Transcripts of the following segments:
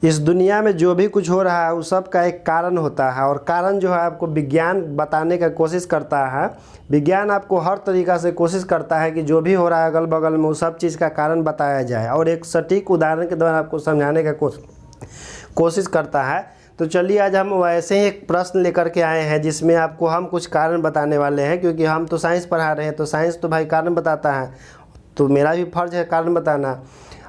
इस दुनिया में जो भी कुछ हो रहा है उस सब का एक कारण होता है, और कारण जो है आपको विज्ञान बताने का कोशिश करता है। विज्ञान आपको हर तरीक़ा से कोशिश करता है कि जो भी हो रहा है अगल बगल में उस सब चीज़ का कारण बताया जाए और एक सटीक उदाहरण के द्वारा आपको समझाने का कोशिश करता है। तो चलिए आज हम वैसे ही एक प्रश्न लेकर के आए हैं जिसमें आपको हम कुछ कारण बताने वाले हैं, क्योंकि हम तो साइंस पढ़ा रहे हैं, तो साइंस तो भाई कारण बताता है, तो मेरा भी फर्ज है कारण बताना।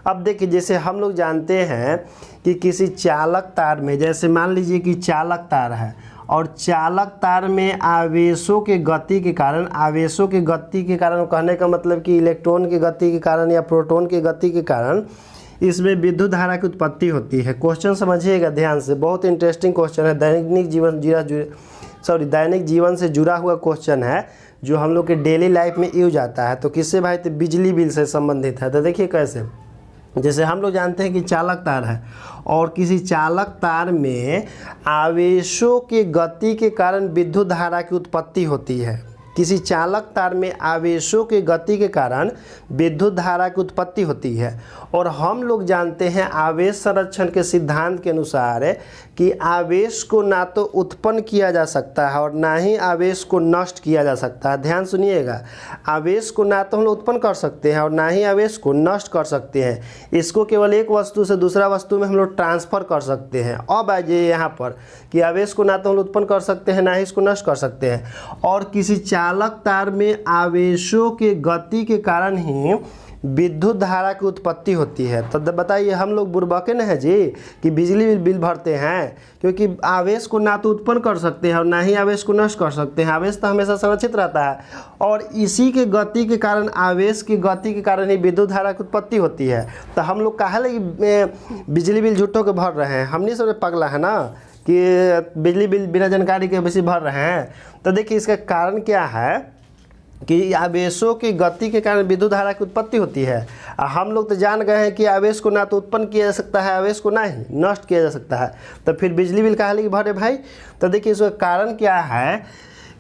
अब देखिए, जैसे हम लोग जानते हैं कि किसी चालक तार में, जैसे मान लीजिए कि चालक तार है और चालक तार में आवेशों के गति के कारण, आवेशों के गति के कारण कहने का मतलब कि इलेक्ट्रॉन की गति के कारण या प्रोटॉन की गति के कारण इसमें विद्युत धारा की उत्पत्ति होती है। क्वेश्चन समझिएगा ध्यान से, बहुत इंटरेस्टिंग क्वेश्चन है, दैनिक जीवन से जुड़ा हुआ क्वेश्चन है जो हम लोग के डेली लाइफ में यूज आता है। तो किससे भाई? तो बिजली बिल से संबंधित है। तो देखिए कैसे, जैसे हम लोग जानते हैं कि चालक तार है और किसी चालक तार में आवेशों के गति के कारण विद्युत धारा की उत्पत्ति होती है। किसी चालक तार में आवेशों के गति के कारण विद्युत धारा की उत्पत्ति होती है। और हम लोग जानते हैं आवेश संरक्षण के सिद्धांत के अनुसार कि आवेश को ना तो उत्पन्न किया जा सकता है और ना ही आवेश को नष्ट किया जा सकता है। ध्यान सुनिएगा, आवेश को ना तो हम लोग उत्पन्न कर सकते हैं और ना ही आवेश को नष्ट कर सकते हैं। इसको केवल एक वस्तु से दूसरा वस्तु में हम लोग ट्रांसफ़र कर सकते हैं। अब आ जाइए यहाँ पर कि आवेश को ना तो हम लोग उत्पन्न कर सकते हैं ना ही इसको नष्ट कर सकते हैं। और किसी चालक तार में आवेशों के गति के कारण ही विद्युत धारा की उत्पत्ति होती है। तो बताइए, हम लोग बुर्बके न हैं जी कि बिजली बिल भरते हैं, क्योंकि आवेश को ना तो उत्पन्न कर सकते हैं और ना ही आवेश को नष्ट कर सकते हैं। आवेश तो हमेशा संरक्षित रहता है और इसी के गति के कारण, आवेश की गति के कारण ही विद्युत धारा की उत्पत्ति होती है। तो हम लोग काहे लगी बिजली बिल झूठों के भर रहे हैं? हम नहीं सब पगला है ना कि बिजली बिल बिना जानकारी के वैसे भर रहे हैं। तो देखिए, इसका कारण क्या है कि आवेशों की गति के कारण विद्युत धारा की उत्पत्ति होती है। हम लोग तो जान गए हैं कि आवेश को ना तो उत्पन्न किया जा सकता है, आवेश को ना ही नष्ट किया जा सकता है। तो फिर बिजली बिल काहे लगी भरे भाई? तो देखिए, इसका कारण क्या है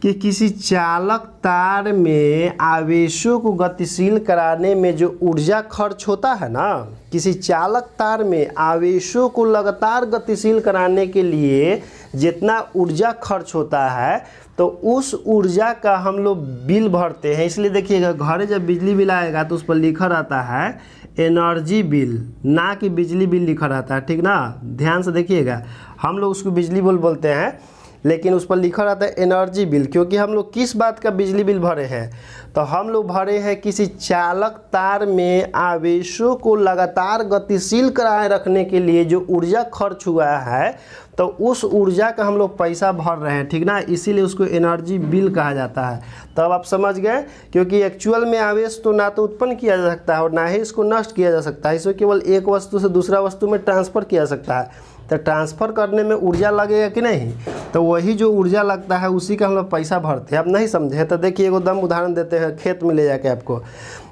कि किसी चालक तार में आवेशों को गतिशील कराने में जो ऊर्जा खर्च होता है ना, किसी चालक तार में आवेशों को लगातार गतिशील कराने के लिए जितना ऊर्जा खर्च होता है, तो उस ऊर्जा का हम लोग बिल भरते हैं। इसलिए देखिएगा, घरे जब बिजली बिल आएगा तो उस पर लिखा रहता है एनर्जी बिल, ना कि बिजली बिल लिखा रहता है, ठीक ना? ध्यान से देखिएगा, हम लोग उसको बिजली बिल बोलते हैं लेकिन उस पर लिखा रहता है एनर्जी बिल, क्योंकि हम लोग किस बात का बिजली बिल भरे हैं? तो हम लोग भरे हैं किसी चालक तार में आवेशों को लगातार गतिशील कराए रखने के लिए जो ऊर्जा खर्च हुआ है, तो उस ऊर्जा का हम लोग पैसा भर रहे हैं, ठीक ना? इसीलिए उसको एनर्जी बिल कहा जाता है। तो अब आप समझ गए, क्योंकि एक्चुअल में आवेश तो ना तो उत्पन्न किया जा सकता है और ना ही इसको नष्ट किया जा सकता है। इसको केवल एक वस्तु से दूसरा वस्तु में ट्रांसफ़र किया जा सकता है। तो ट्रांसफ़र करने में ऊर्जा लगेगा कि नहीं? तो वही जो ऊर्जा लगता है उसी का हम लोग पैसा भरते हैं। अब नहीं समझे तो देखिए, एगो दम उदाहरण देते हैं खेत में ले जाके आपको।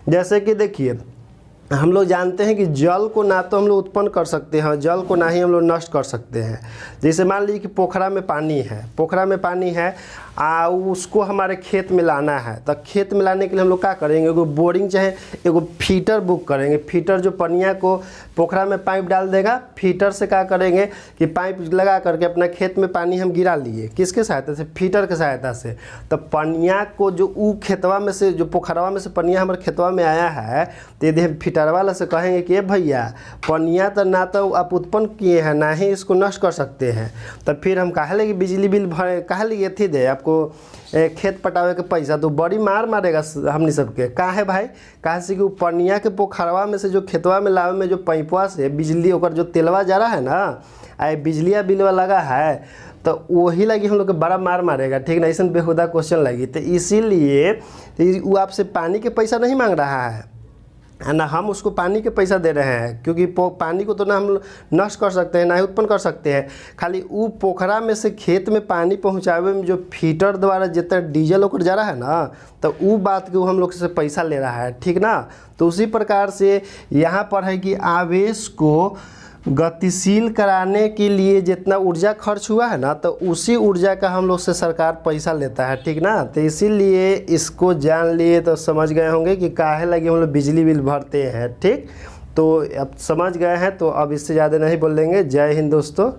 जैसे कि देखिए, हम लोग जानते हैं कि जल को ना तो हम लोग उत्पन्न कर सकते हैं, जल को ना ही हम लोग नष्ट कर सकते हैं। जैसे मान लीजिए कि पोखरा में पानी है, पोखरा में पानी है, उसको हमारे खेत में लाना है। तो खेत में लाने के लिए हम लोग क्या करेंगे? एगो बोरिंग चाहे एगो फीटर बुक करेंगे। फीटर जो पनिया को पोखरा में पाइप डाल देगा, फीटर से क्या करेंगे कि पाइप लगा करके अपना खेत में पानी हम गिरा लिए। किसके सहायता से? फीटर के सहायता से। तो पनिया को जो खेतवा में से, जो पोखरवा में से पनिया हमारे खेतवा में आया है, तो यदि हम फीटर वाला से कहेंगे कि भैया पनिया तो ना तो आप उत्पन्न किए हैं ना ही इसको नष्ट कर सकते हैं, तो फिर हम काहे लगी बिजली बिल भरे, काहे लगी अथी दे आपको खेत पटावे के पैसा? तो बड़ी मार मारेगा हमनी सबके। काहे भाई? काहे से कि पनिया के पोखरवा में से जो खेतवा में लावे में जो पाइपवा से बिजली ओकर जो तेलवा जा रहा है ना, आए बिजलिया बिलवा लगा है, तो वही लगी हम लोग के बड़ा मार मारेगा, ठीक ना? ऐसा बेहुदा क्वेश्चन लगी। तो इसीलिए वो आपसे पानी के पैसा नहीं मांग रहा है ना हम उसको पानी के पैसा दे रहे हैं, क्योंकि पानी को तो ना हम नष्ट कर सकते हैं ना ही उत्पन्न कर सकते हैं। खाली वो पोखरा में से खेत में पानी पहुंचावे में जो फीटर द्वारा जितना डीजल होकर जा रहा है ना, तो वो बात के वो हम लोग से पैसा ले रहा है, ठीक ना? तो उसी प्रकार से यहाँ पर है कि आवेश को गतिशील कराने के लिए जितना ऊर्जा खर्च हुआ है ना, तो उसी ऊर्जा का हम लोग से सरकार पैसा लेता है, ठीक ना? तो इसीलिए इसको जान लिए तो समझ गए होंगे कि काहे लगे हम लोग बिजली बिल भरते हैं, ठीक? तो अब समझ गए हैं, तो अब इससे ज़्यादा नहीं बोलेंगे। जय हिंद दोस्तों।